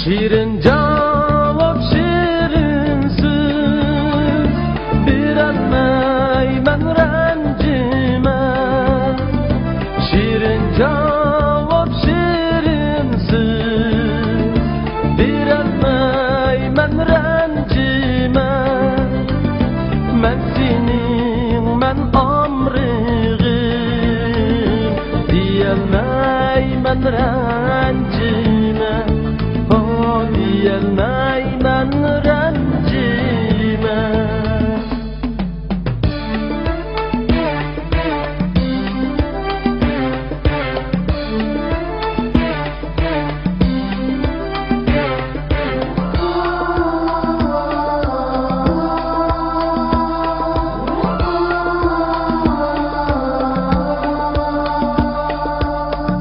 Şirin cevap şirin söz, bilemeymen rencime. Şirin cevap şirin söz, bilemeymen rencime. Men senin men amrığım, diyemeymen rencime. Diyemeymen rencime.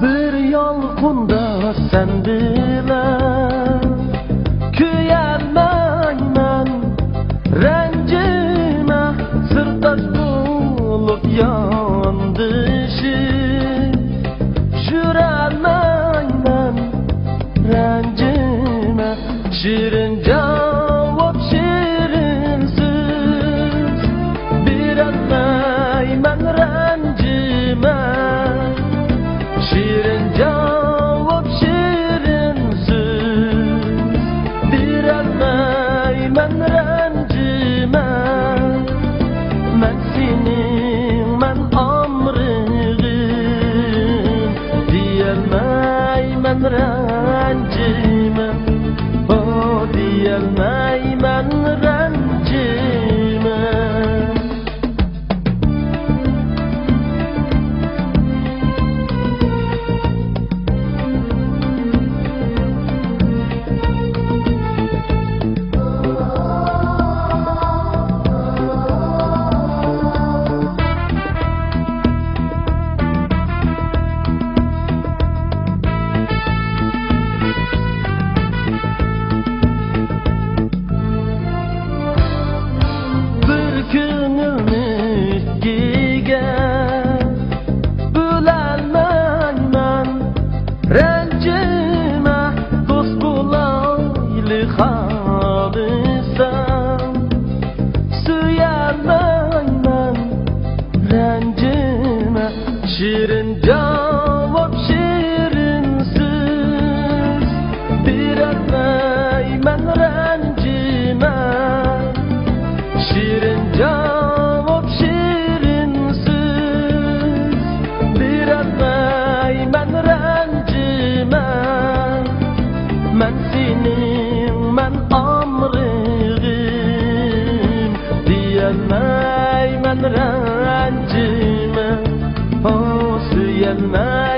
Bir yolkunda sen bilen kuyalmayman rencime. Sırdaş bulup yandışıp jürelmayman rencime. Şirin cevap şirin söz, bilemeymen rencime. Şirin cevap şirin söz, bilemeymen rencime. Men senin men amrığım, diyemeymen rencime. Diyemeymen rencime. Rencime dost bulaylı halısam, süyemeymen rencime. Şirin cevap şirin söz, bilemeymen rencime. Şirin cevap şirin söz, bilemeymen rencime. Men senin men amrığım, diyemeymen rencime. Süyemeymen